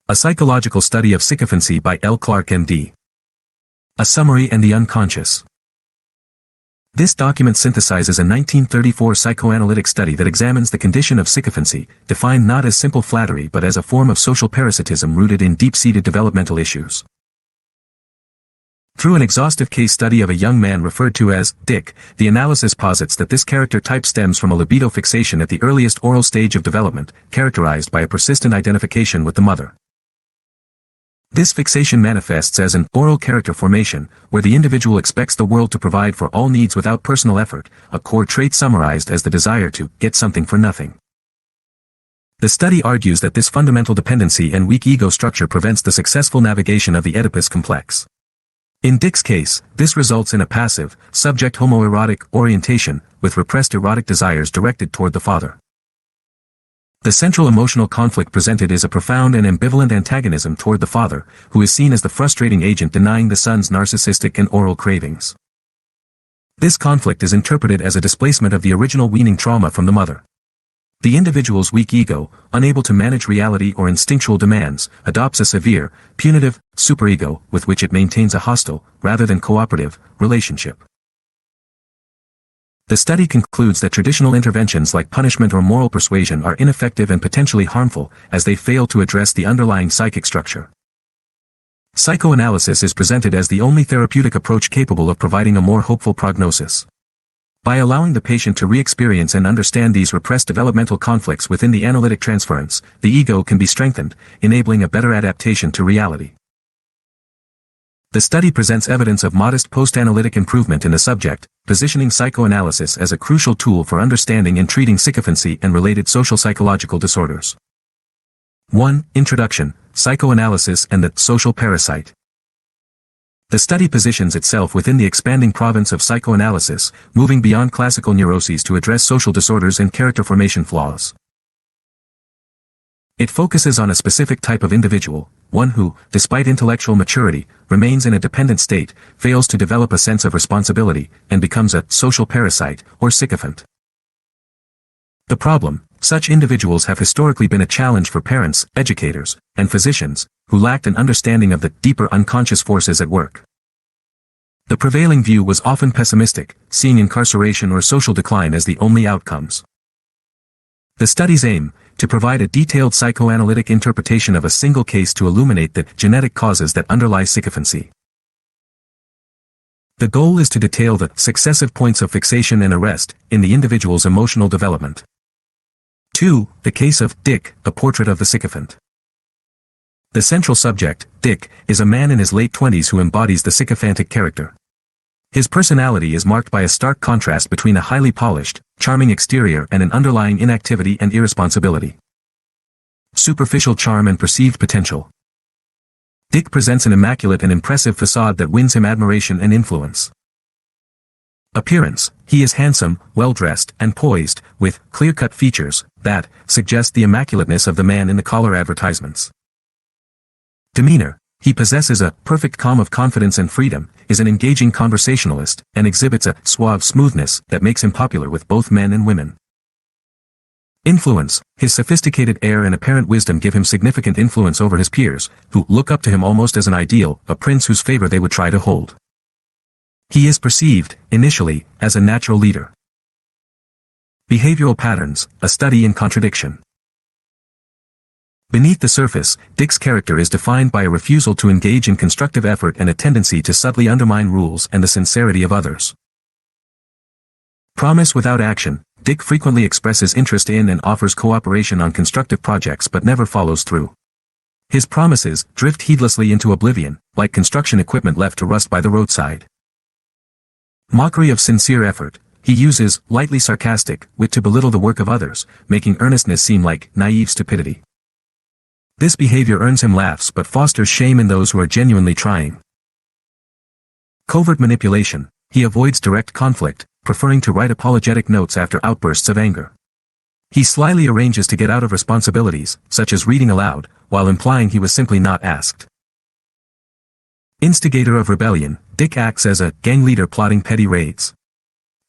A Psychological Study of Sycophancy by L. Clark M.D. A Summary and the Unconscious. This document synthesizes a 1934 psychoanalytic study that examines the condition of sycophancy, defined not as simple flattery but as a form of social parasitism rooted in deep-seated developmental issues. Through an exhaustive case study of a young man referred to as Dick, the analysis posits that this character type stems from a libido fixation at the earliest oral stage of development, characterized by a persistent identification with the mother. This fixation manifests as an oral character formation, where the individual expects the world to provide for all needs without personal effort, a core trait summarized as the desire to get something for nothing. The study argues that this fundamental dependency and weak ego structure prevents the successful navigation of the Oedipus complex. In Dick's case, this results in a passive, subject-homoerotic orientation, with repressed erotic desires directed toward the father. The central emotional conflict presented is a profound and ambivalent antagonism toward the father, who is seen as the frustrating agent denying the son's narcissistic and oral cravings. This conflict is interpreted as a displacement of the original weaning trauma from the mother. The individual's weak ego, unable to manage reality or instinctual demands, adopts a severe, punitive, superego with which it maintains a hostile, rather than cooperative, relationship. The study concludes that traditional interventions like punishment or moral persuasion are ineffective and potentially harmful, as they fail to address the underlying psychic structure. Psychoanalysis is presented as the only therapeutic approach capable of providing a more hopeful prognosis. By allowing the patient to re-experience and understand these repressed developmental conflicts within the analytic transference, the ego can be strengthened, enabling a better adaptation to reality. The study presents evidence of modest post-analytic improvement in the subject, positioning psychoanalysis as a crucial tool for understanding and treating sycophancy and related social psychological disorders. 1. Introduction: Psychoanalysis and the social parasite. The study positions itself within the expanding province of psychoanalysis, moving beyond classical neuroses to address social disorders and character formation flaws. It focuses on a specific type of individual, one who, despite intellectual maturity, remains in a dependent state, fails to develop a sense of responsibility, and becomes a social parasite, or sycophant. The problem: such individuals have historically been a challenge for parents, educators, and physicians, who lacked an understanding of the deeper unconscious forces at work. The prevailing view was often pessimistic, seeing incarceration or social decline as the only outcomes. The study's aim: to provide a detailed psychoanalytic interpretation of a single case to illuminate the genetic causes that underlie sycophancy. The goal is to detail the successive points of fixation and arrest in the individual's emotional development. 2. The case of Dick, a portrait of the sycophant. The central subject, Dick, is a man in his late 20s who embodies the sycophantic character. His personality is marked by a stark contrast between a highly polished, charming exterior and an underlying inactivity and irresponsibility. Superficial charm and perceived potential. Dick presents an immaculate and impressive facade that wins him admiration and influence. Appearance: he is handsome, well-dressed, and poised, with clear-cut features that suggest the immaculateness of the man in the collar advertisements. Demeanor: he possesses a perfect calm of confidence and freedom, is an engaging conversationalist, and exhibits a suave smoothness that makes him popular with both men and women. Influence: his sophisticated air and apparent wisdom give him significant influence over his peers, who look up to him almost as an ideal, a prince whose favor they would try to hold. He is perceived, initially, as a natural leader. Behavioral patterns: a study in contradiction. Beneath the surface, Dick's character is defined by a refusal to engage in constructive effort and a tendency to subtly undermine rules and the sincerity of others. Promise without action: Dick frequently expresses interest in and offers cooperation on constructive projects but never follows through. His promises drift heedlessly into oblivion, like construction equipment left to rust by the roadside. Mockery of sincere effort: he uses lightly sarcastic wit to belittle the work of others, making earnestness seem like naive stupidity. This behavior earns him laughs but fosters shame in those who are genuinely trying. Covert manipulation: he avoids direct conflict, preferring to write apologetic notes after outbursts of anger. He slyly arranges to get out of responsibilities, such as reading aloud, while implying he was simply not asked. Instigator of rebellion: Dick acts as a gang leader plotting petty raids.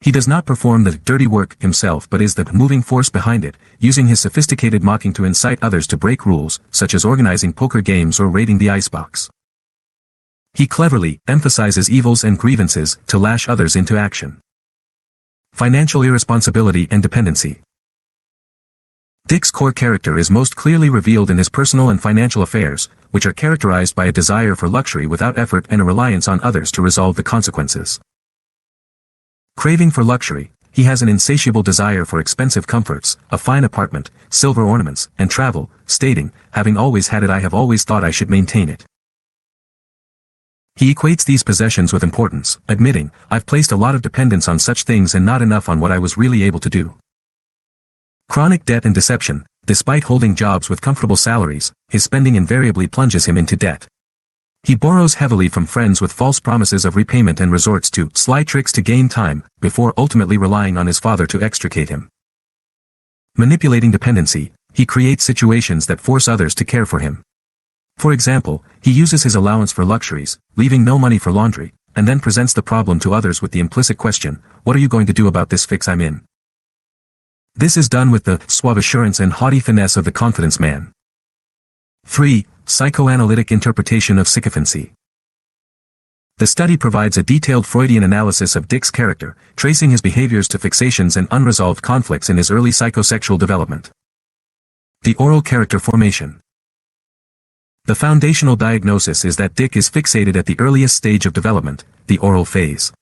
He does not perform the dirty work himself but is the moving force behind it, using his sophisticated mocking to incite others to break rules, such as organizing poker games or raiding the icebox. He cleverly emphasizes evils and grievances to lash others into action. Financial irresponsibility and dependency. Dick's core character is most clearly revealed in his personal and financial affairs, which are characterized by a desire for luxury without effort and a reliance on others to resolve the consequences. Craving for luxury, he has an insatiable desire for expensive comforts, a fine apartment, silver ornaments, and travel, stating, "Having always had it, I have always thought I should maintain it." He equates these possessions with importance, admitting, "I've placed a lot of dependence on such things and not enough on what I was really able to do." Chronic debt and deception. Despite holding jobs with comfortable salaries, his spending invariably plunges him into debt. He borrows heavily from friends with false promises of repayment and resorts to sly tricks to gain time, before ultimately relying on his father to extricate him. Manipulating dependency. He creates situations that force others to care for him. For example, he uses his allowance for luxuries, leaving no money for laundry, and then presents the problem to others with the implicit question, "What are you going to do about this fix I'm in?" This is done with the suave assurance and haughty finesse of the confidence man. 3. Psychoanalytic interpretation of sycophancy. The study provides a detailed Freudian analysis of Dick's character, tracing his behaviors to fixations and unresolved conflicts in his early psychosexual development. The oral character formation. The foundational diagnosis is that Dick is fixated at the earliest stage of development, the oral phase.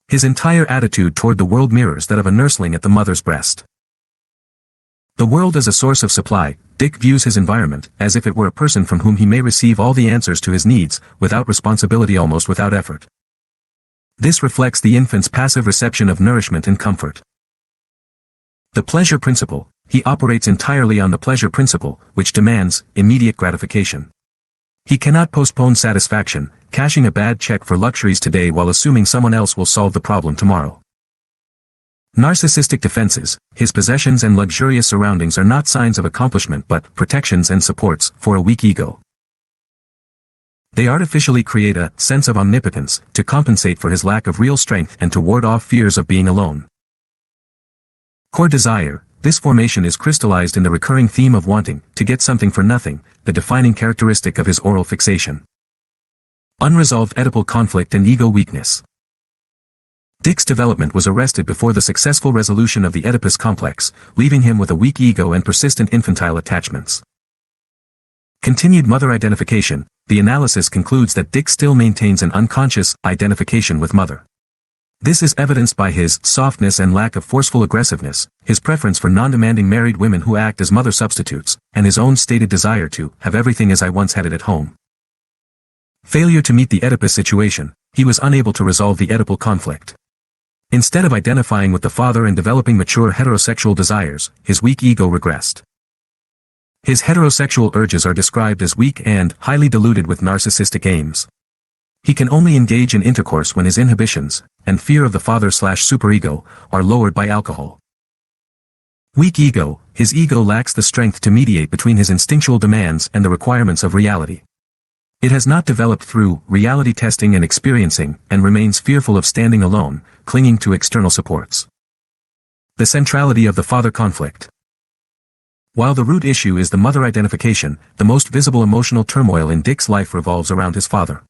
His entire attitude toward the world mirrors that of a nursling at the mother's breast. The world as a source of supply, Dick views his environment as if it were a person from whom he may receive all the answers to his needs, without responsibility, almost without effort. This reflects the infant's passive reception of nourishment and comfort. The pleasure principle. He operates entirely on the pleasure principle, which demands immediate gratification. He cannot postpone satisfaction, cashing a bad check for luxuries today while assuming someone else will solve the problem tomorrow. Narcissistic defenses. His possessions and luxurious surroundings are not signs of accomplishment but protections and supports for a weak ego. They artificially create a sense of omnipotence to compensate for his lack of real strength and to ward off fears of being alone. Core desire. This formation is crystallized in the recurring theme of wanting to get something for nothing, the defining characteristic of his oral fixation. Unresolved Oedipal conflict and ego weakness. Dick's development was arrested before the successful resolution of the Oedipus complex, leaving him with a weak ego and persistent infantile attachments. Continued mother identification. The analysis concludes that Dick still maintains an unconscious identification with mother. This is evidenced by his softness and lack of forceful aggressiveness, his preference for non-demanding married women who act as mother substitutes, and his own stated desire to have everything as I once had it at home. Failure to meet the Oedipus situation. He was unable to resolve the Oedipal conflict. Instead of identifying with the father and developing mature heterosexual desires, his weak ego regressed. His heterosexual urges are described as weak and highly diluted with narcissistic aims. He can only engage in intercourse when his inhibitions, and fear of the father/superego, are lowered by alcohol. Weak ego. His ego lacks the strength to mediate between his instinctual demands and the requirements of reality. It has not developed through reality testing and experiencing, and remains fearful of standing alone, clinging to external supports. The centrality of the father conflict. While the root issue is the mother identification, the most visible emotional turmoil in Dick's life revolves around his father.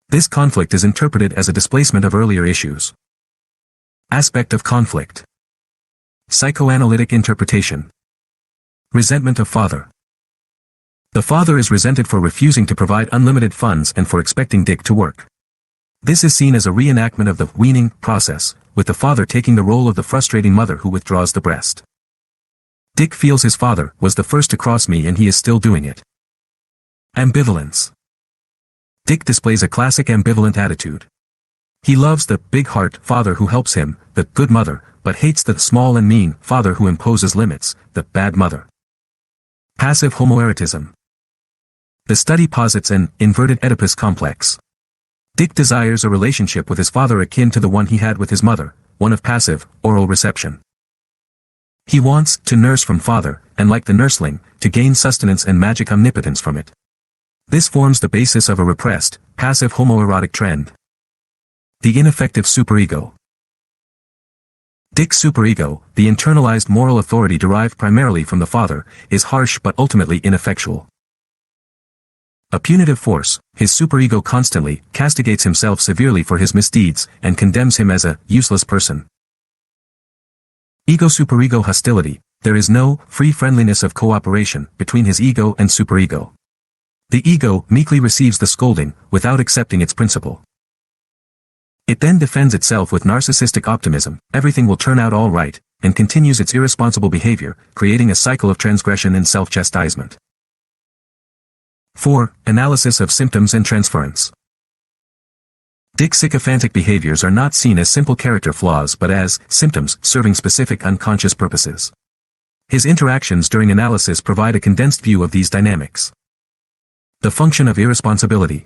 This conflict is interpreted as a displacement of earlier issues. Aspect of conflict. Psychoanalytic interpretation. Resentment of father. The father is resented for refusing to provide unlimited funds and for expecting Dick to work. This is seen as a reenactment of the weaning process, with the father taking the role of the frustrating mother who withdraws the breast. Dick feels his father was the first to cross me and he is still doing it. Ambivalence. Dick displays a classic ambivalent attitude. He loves the big heart father who helps him, the good mother, but hates the small and mean father who imposes limits, the bad mother. Passive homoerotism. The study posits an inverted Oedipus complex. Dick desires a relationship with his father akin to the one he had with his mother, one of passive, oral reception. He wants to nurse from father, and like the nursling, to gain sustenance and magic omnipotence from it. This forms the basis of a repressed, passive homoerotic trend. The ineffective superego. Dick's superego, the internalized moral authority derived primarily from the father, is harsh but ultimately ineffectual. A punitive force, his superego constantly castigates himself severely for his misdeeds and condemns him as a useless person. Ego-superego hostility, there is no free friendliness of cooperation between his ego and superego. The ego meekly receives the scolding without accepting its principle. It then defends itself with narcissistic optimism, everything will turn out all right, and continues its irresponsible behavior, creating a cycle of transgression and self-chastisement. 4. Analysis of symptoms and transference. Dick's sycophantic behaviors are not seen as simple character flaws but as symptoms serving specific unconscious purposes. His interactions during analysis provide a condensed view of these dynamics. The function of irresponsibility.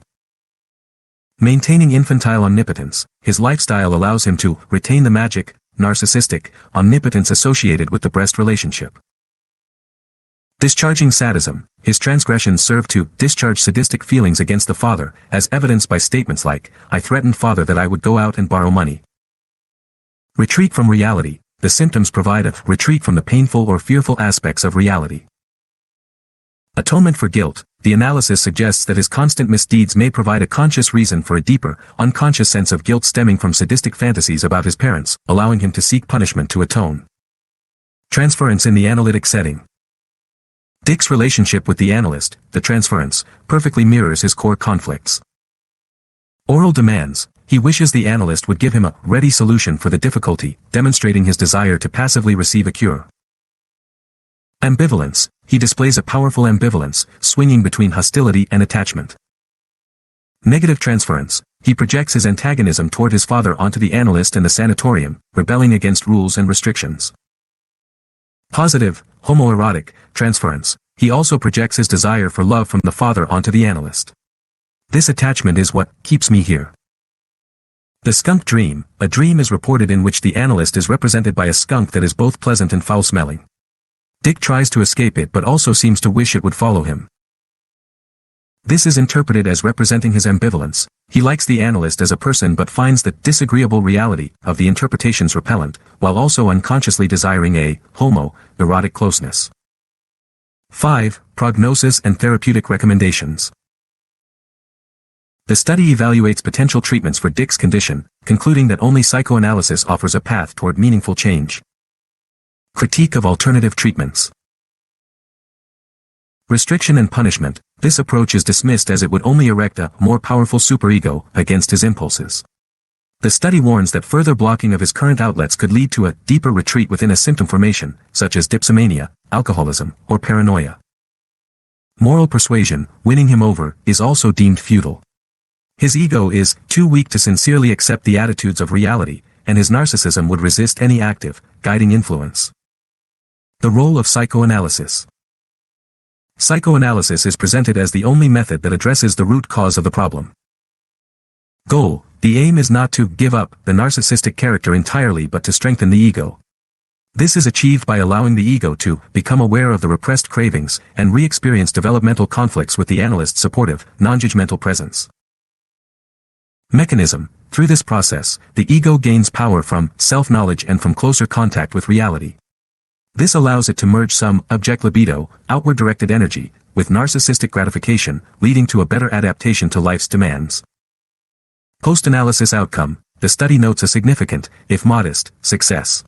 Maintaining infantile omnipotence, his lifestyle allows him to retain the magic, narcissistic, omnipotence associated with the breast relationship. Discharging sadism, his transgressions serve to discharge sadistic feelings against the father, as evidenced by statements like, "I threatened father that I would go out and borrow money." Retreat from reality, the symptoms provide a retreat from the painful or fearful aspects of reality. Atonement for guilt, the analysis suggests that his constant misdeeds may provide a conscious reason for a deeper, unconscious sense of guilt stemming from sadistic fantasies about his parents, allowing him to seek punishment to atone. Transference in the analytic setting. Dick's relationship with the analyst, the transference, perfectly mirrors his core conflicts. Oral demands, he wishes the analyst would give him a ready solution for the difficulty, demonstrating his desire to passively receive a cure. Ambivalence, he displays a powerful ambivalence, swinging between hostility and attachment. Negative transference, he projects his antagonism toward his father onto the analyst and the sanatorium, rebelling against rules and restrictions. Positive, homoerotic, transference, he also projects his desire for love from the father onto the analyst. This attachment is what keeps me here. The skunk dream, a dream is reported in which the analyst is represented by a skunk that is both pleasant and foul-smelling. Dick tries to escape it but also seems to wish it would follow him. This is interpreted as representing his ambivalence. He likes the analyst as a person but finds the disagreeable reality of the interpretations repellent, while also unconsciously desiring a homo-erotic closeness. 5. Prognosis and therapeutic recommendations. The study evaluates potential treatments for Dick's condition, concluding that only psychoanalysis offers a path toward meaningful change. Critique of alternative treatments. Restriction and punishment, this approach is dismissed as it would only erect a more powerful superego against his impulses. The study warns that further blocking of his current outlets could lead to a deeper retreat within a symptom formation, such as dipsomania, alcoholism, or paranoia. Moral persuasion, winning him over, is also deemed futile. His ego is too weak to sincerely accept the attitudes of reality, and his narcissism would resist any active, guiding influence. The role of psychoanalysis. Psychoanalysis is presented as the only method that addresses the root cause of the problem. Goal: the aim is not to give up the narcissistic character entirely but to strengthen the ego. This is achieved by allowing the ego to become aware of the repressed cravings and re-experience developmental conflicts with the analyst's supportive, non-judgmental presence. Mechanism: through this process, the ego gains power from self-knowledge and from closer contact with reality. This allows it to merge some object libido, outward-directed energy, with narcissistic gratification, leading to a better adaptation to life's demands. Post-analysis outcome: the study notes a significant, if modest, success.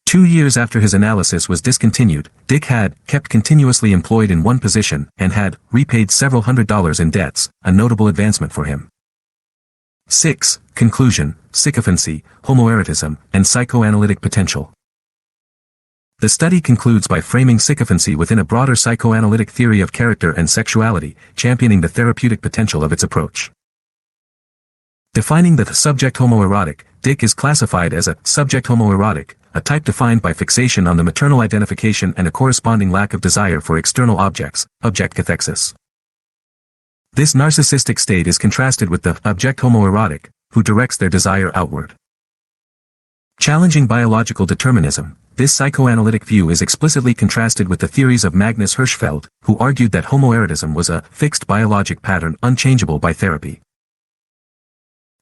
2 years after his analysis was discontinued, Dick had kept continuously employed in one position and had repaid several $100s in debts, a notable advancement for him. 6. Conclusion: Sycophancy, homoerotism, and psychoanalytic potential. The study concludes by framing sycophancy within a broader psychoanalytic theory of character and sexuality, championing the therapeutic potential of its approach. Defining the subject homoerotic, Dick is classified as a subject homoerotic, a type defined by fixation on the maternal identification and a corresponding lack of desire for external objects, object cathexis. This narcissistic state is contrasted with the object homoerotic, who directs their desire outward. Challenging biological determinism, this psychoanalytic view is explicitly contrasted with the theories of Magnus Hirschfeld, who argued that homoerotism was a fixed biologic pattern unchangeable by therapy.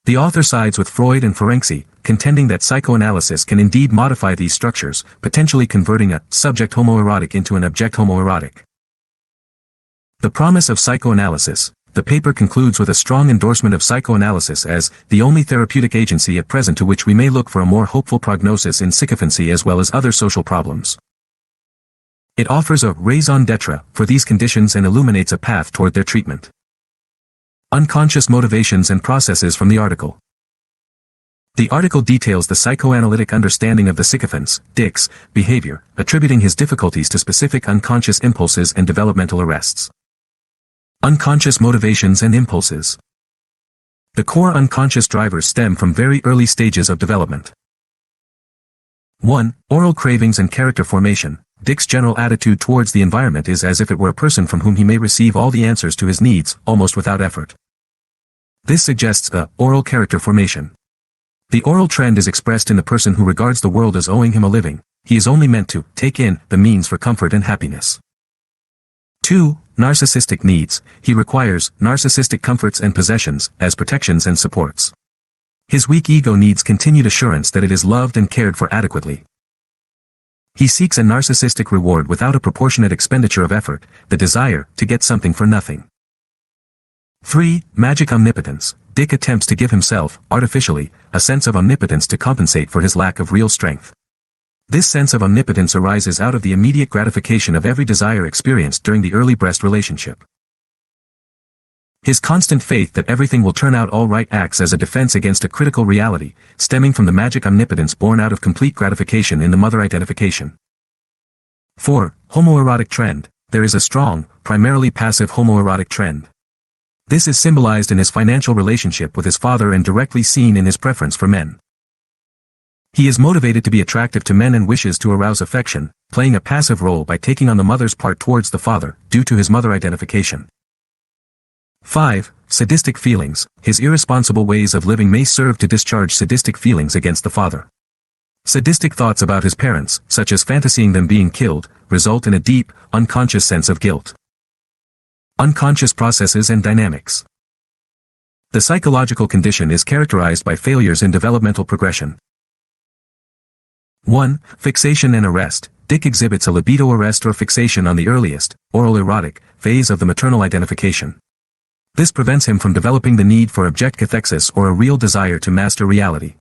The author sides with Freud and Ferenczi, contending that psychoanalysis can indeed modify these structures, potentially converting a subject-homoerotic into an object-homoerotic. The promise of psychoanalysis. The paper concludes with a strong endorsement of psychoanalysis as the only therapeutic agency at present to which we may look for a more hopeful prognosis in sycophancy as well as other social problems. It offers a raison d'etre for these conditions and illuminates a path toward their treatment. Unconscious motivations and processes from the article. The article details the psychoanalytic understanding of the sycophant's, Dick's, behavior, attributing his difficulties to specific unconscious impulses and developmental arrests. Unconscious motivations and impulses. The core unconscious drivers stem from very early stages of development. 1. Oral cravings and character formation. Dick's general attitude towards the environment is as if it were a person from whom he may receive all the answers to his needs, almost without effort. This suggests a oral character formation. The oral trend is expressed in the person who regards the world as owing him a living. He is only meant to take in the means for comfort and happiness. 2. Narcissistic needs. He requires narcissistic comforts and possessions as protections and supports. His weak ego needs continued assurance that it is loved and cared for adequately. He seeks a narcissistic reward without a proportionate expenditure of effort, the desire to get something for nothing. 3. Magic omnipotence. Dick attempts to give himself, artificially, a sense of omnipotence to compensate for his lack of real strength. This sense of omnipotence arises out of the immediate gratification of every desire experienced during the early breast relationship. His constant faith that everything will turn out all right acts as a defense against a critical reality, stemming from the magic omnipotence born out of complete gratification in the mother identification. 4. Homoerotic trend. There is a strong, primarily passive homoerotic trend. This is symbolized in his financial relationship with his father and directly seen in his preference for men. He is motivated to be attractive to men and wishes to arouse affection, playing a passive role by taking on the mother's part towards the father, due to his mother identification. 5. Sadistic feelings. His irresponsible ways of living may serve to discharge sadistic feelings against the father. Sadistic thoughts about his parents, such as fantasying them being killed, result in a deep, unconscious sense of guilt. Unconscious processes and dynamics. The psychological condition is characterized by failures in developmental progression. 1. Fixation and arrest. Dick exhibits a libido arrest or fixation on the earliest, oral-erotic, phase of the maternal identification. This prevents him from developing the need for object cathexis or a real desire to master reality.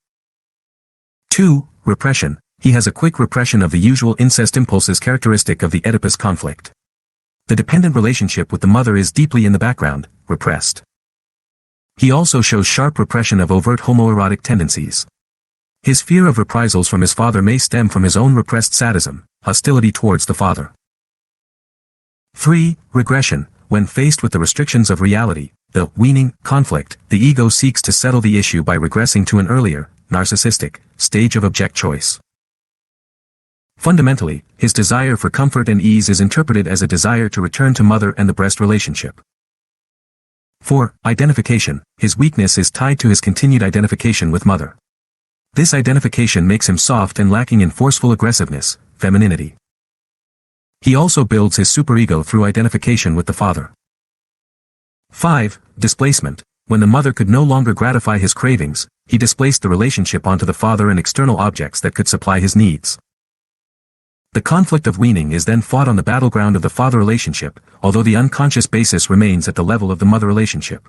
2. Repression. He has a quick repression of the usual incest impulses characteristic of the Oedipus conflict. The dependent relationship with the mother is deeply in the background, repressed. He also shows sharp repression of overt homoerotic tendencies. His fear of reprisals from his father may stem from his own repressed sadism, hostility towards the father. 3. Regression. When faced with the restrictions of reality, the weaning conflict, the ego seeks to settle the issue by regressing to an earlier, narcissistic, stage of object choice. Fundamentally, his desire for comfort and ease is interpreted as a desire to return to mother and the breast relationship. 4. Identification. His weakness is tied to his continued identification with mother. This identification makes him soft and lacking in forceful aggressiveness, femininity. He also builds his superego through identification with the father. 5. Displacement. When the mother could no longer gratify his cravings, he displaced the relationship onto the father and external objects that could supply his needs. The conflict of weaning is then fought on the battleground of the father relationship, although the unconscious basis remains at the level of the mother relationship.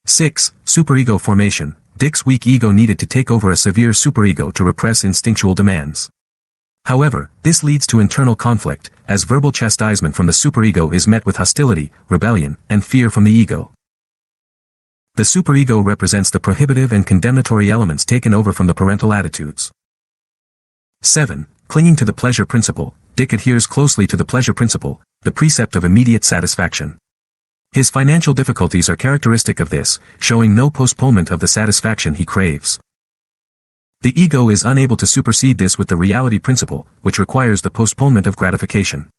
6. Superego formation. Dick's weak ego needed to take over a severe superego to repress instinctual demands. However, this leads to internal conflict, as verbal chastisement from the superego is met with hostility, rebellion, and fear from the ego. The superego represents the prohibitive and condemnatory elements taken over from the parental attitudes. 7. Clinging to the pleasure principle. Dick adheres closely to the pleasure principle, the precept of immediate satisfaction. His financial difficulties are characteristic of this, showing no postponement of the satisfaction he craves. The ego is unable to supersede this with the reality principle, which requires the postponement of gratification.